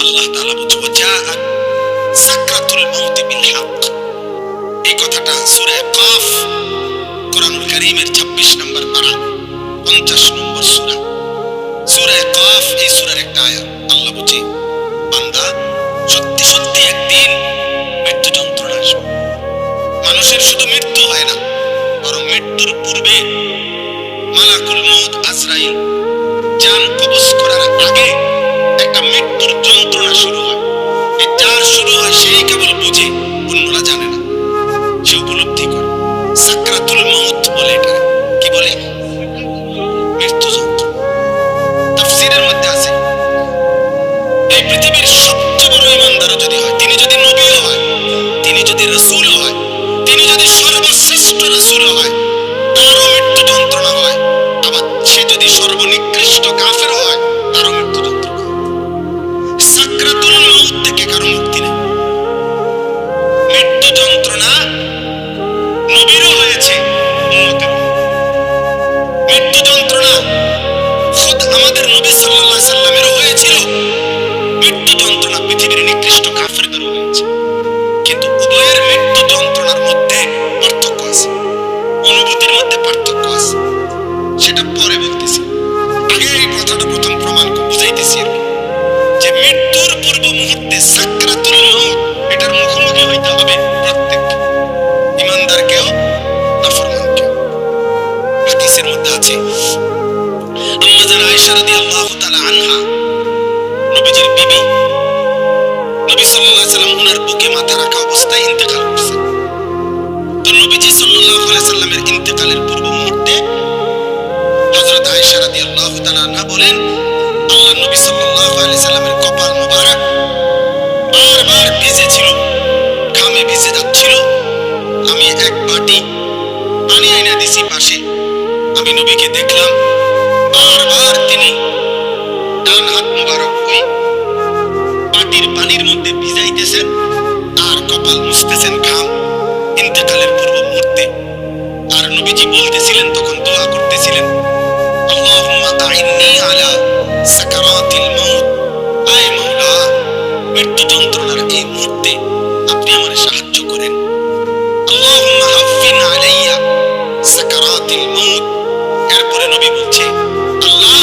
আল্লাহ তাআলা বলছে ওয়াজাআত সাকরাতুল মাউত বিল হক। এই কথাটা সূরা কাফ কোরআনুল কারীমের 26 নম্বর পারা 50 নম্বর সূরা। সূরা কাফ এই সূরার একটা আয়াত। আল্লাহ বলছে বান্দা সত্যি সত্যি একদিন মৃত্যু যন্ত্রণা আসবে। মানুষের শুধু মৃত্যু হয় না, বরং মৃত্যুর পূর্বে মালাকুল মউত আজরাইল জান কবজ করার আগে একটা মৃত্যুর যন্ত্রণা শুরু হয়। এই যার শুরু হয় সেই কেবল বুঝে, অন্যরা জানে না, সে উপলব্ধি করে। সাকরাতুল মউত বলে এটা। কি বলে? মৃত্যু যন্ত্রণা। তাফসীরের মধ্যে আছে এই পৃথিবীর সবচেয়ে বড় ঈমানদারও যদি হয়, তিনি যদি নবীও হয়, তিনি যদি রাসূল হয়, তিনি যদি সর্বশ্রেষ্ঠ রাসূল হয়, তারও মৃত্যু যন্ত্রণা হয়। আবার সে যদি সর্বনিকৃষ্ট কাফের হয়, তারও মৃত্যু যন্ত্রণা। সাকরাতুল মউত থেকে কারো মুক্তি নেই। মৃত্যু যন্ত্রণা নবীরও হয়েছে, উম্মতের। মৃত্যু যন্ত্রণা খুদ আমাদের নবী সাল্লাল্লাহু আলাইহি সাল্লামেরও হয়েছিল। মৃত্যু যন্ত্রণা পৃথিবীর নিকৃষ্ট কাফেরদেরও হয়েছে। কিন্তু উভয়ের মৃত্যু যন্ত্রণার মধ্যে পার্থক্য আছে, অনুভূতির মধ্যে পার্থক্য আছে। সেটা পরে বলতেছি, আগে এই কথাটা প্রথম প্রমাণ বুঝাইতেছি আর কি, যে মৃত্যুর পূর্ব মুহূর্তে সাকরাতুল মউত, এটার মুখোমুখি হইতে হবে প্রত্যেক ঈমানদারকেও নাফরমানকেও। হাদিসের মধ্যে আছে আম্মা জান আয়েশা রাদিয়াল্লাহু তাআলা আনহা, নবীজির বিবি, নবী সাল্লাল্লাহু আলাইহি সাল্লাম ওনার বুকে মাথা রাখা অবস্থায় ইন্তেকাল করছেন। তো নবীজি সাল্লাল্লাহু আলাইহি সাল্লামের ইন্তেকালের পূর্ব মুহূর্তে হযরত আয়েশা রাদিয়াল্লাহু তাআলা আনহা বলেন, আল্লাহর নবী সাল্লাল্লাহু আলাইহি সাল্লামের কপাল মোবারক বারবার ভিজে ছিল, ঘামে ভিজে যাচ্ছিল। আমি এক বাটি পানি এনে দিছি পাশে। আমি নবীকে দেখলাম বারবার তিনি ডান হাত মোবারক ওই বাটির পানির মধ্যে ভিজাইতেছেন আর কপাল মুছতেছেন ঘাম, ইন্তেকালের পূর্ব মুহূর্তে। আর নবীজি বলতেছিলেন, তখন দোয়া করতেছিলেন, আল্লাহুম্মা আইন্নি আলা সাকারাতিল মাউত, আয় মাওলা মৃত্যু যন্ত্রণার এই মুহূর্তে আপনি আমাকে সাহায্য করেন। আল্লাহুম্মা হাফিন আলাইয়া সাকারাতিল মাউত। এরপরে নবী বলছে, আল্লাহ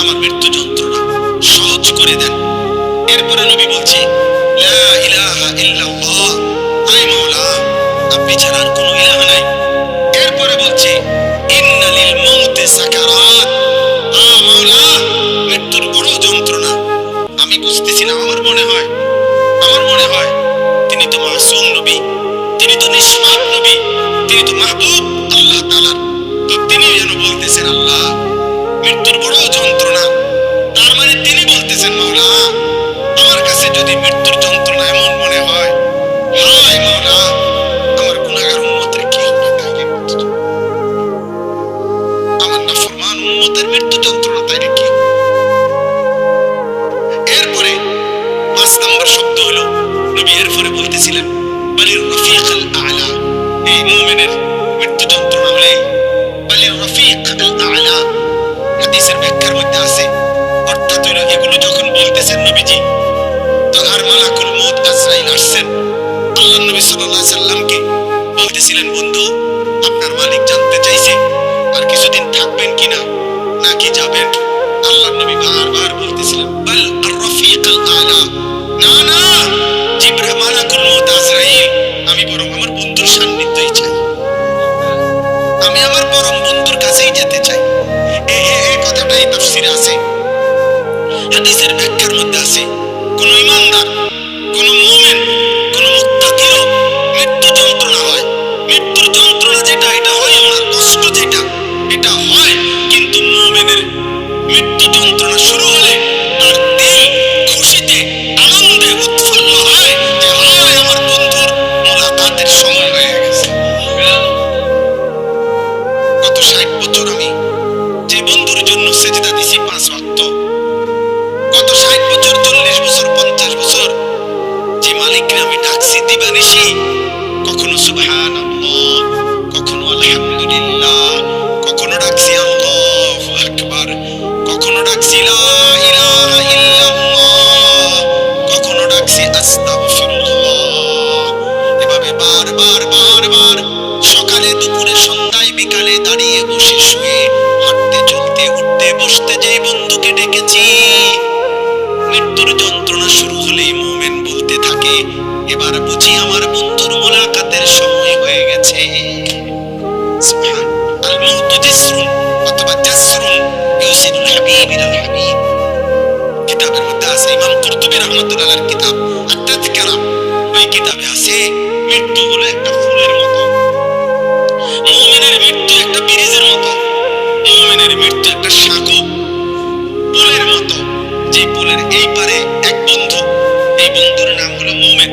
আমার মৃত্যু যন্ত্রণা সহজ করে দেন। এরপরে নবী বলছে, লা ইলাহা ইল্লাল্লাহ, আয় মাওলা আপনি ছাড়া আর কোনো ইলাহ নাই। এরপরে বলছে, ইন্না লিল মাউতি সাকারাত, মাওলা মৃত্যুর বড় যন্ত্রণা। আমি বুঝতেছিলাম, আমার মনে হয় তিনি তো মাসুম নবী, তিনি তো নিষ্পাপ নবী, তিনি তো মাহবুব আল্লাহ তাআলার। তো তিনি যেন বলতেছেন আল্লাহ মৃত্যুর বড় যন্ত্রণা, তার মানে তিনি বলতেছেন মাওলা আমার কাছে যদি মৃত্যুর যন্ত্রণা এমন মনে হয়, হায় মাওলা আমার গুনাহগার উম্মতের কি হবে তাইলে, আমার নাফরমান উম্মতের মৃত্যু যন্ত্রণা তাইলে কি হবে। এরপরে 5 নম্বর শব্দ হলো, নবী এরপরে বলতেছিলেন বালির রফিকুল আ'লা। এই মুমিনের মৃত্যু যন্ত্রণা হলে বালির রফিকুল আ'লা। হাদিসের ব্যাখ্যার মধ্যে আছে, অর্থাৎ হলো এগুলো যখন বলতেছেন নবীজি, তো আর মালাকুল মউত আজরাইল আসছেন আল্লাহর নবী সাল্লাল্লাহু আলাইহি সাল্লামকে বলতেছিলেন, বন্ধু আপনার মালিক জানতে চাইছে আর কিছুদিন থাকবেন কিনা নাকি যাবেন। আল্লাহর নবী বারবার বলতেছিলেন বাল আর রফিকুল আ'লা, না না জিবরাইল মালাকুল মউত আজরাইল, আমি বরং আমার বন্ধুর সান্নিধ্যই চাই, আমি আমার পরম বন্ধুর কাছেই যেতে চাই। এই কথাটাই তাফসীরে আছে। হাদিসের ব্যাখ্যার মধ্যে আছে, কোন ঈমানদার, কোন মুমিন, কোন মুত্তাকিরও মৃত্যু যন্ত্রণা হয়। মৃত্যুর যন্ত্রণা যেটা এটা হয়, ওনার কষ্ট যেটা এটা হয়, কিন্তু মুমিনের মৃত্যু যন্ত্রণা শুরু হলে তার দিল খুশিতে আনন্দে উৎফুল্ল হয় যে হায় আমার বন্ধুর মুলাকাতের সময় হয়ে গেছে। গত 60 বছর আমি যে বন্ধুর জন্য সেজদা দিছি 5 ওয়াক্ত, গত যে আস্তাগফিরুল্লাহ। এভাবে বারবার বারবার সকালে দুপুরে সন্ধ্যায় বিকালে দাঁড়িয়ে বসে শুয়ে হাঁটতে চলতে উঠতে বসতে যেই বন্ধুকে ডেকেছি, মৃত্যুর যন্ত্রণা শুরু হলেই মুমিন বলতে থাকে, এবার বুঝি আমার বন্ধুর মোলাকাতের সময় হয়ে গেছে। সুবহান আল মাউতু জাসরুন অথবা জাসরুন ইউসিলুল হাবিব ইলাল হাবিব। কিতাবের মধ্যে আছে, ইমাম কুরতুবী রাহমাতুল্লাহ আলাইহির কিতাব আত-তাযকিরা, ওই কিতাবে আছে মৃত্যু হলো একটা ফুলের মতো, মুমিনের মৃত্যু একটা ব্রিজের মতো, মুমিনের মৃত্যু একটা সাঁকো পুলের মতো, যে পুলের এই পারে এক বন্ধু, এই বন্ধুর নাম হলো মুমিন,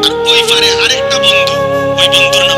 আর ওই পারে আরেকটা বন্ধু, ওই বন্ধুর নাম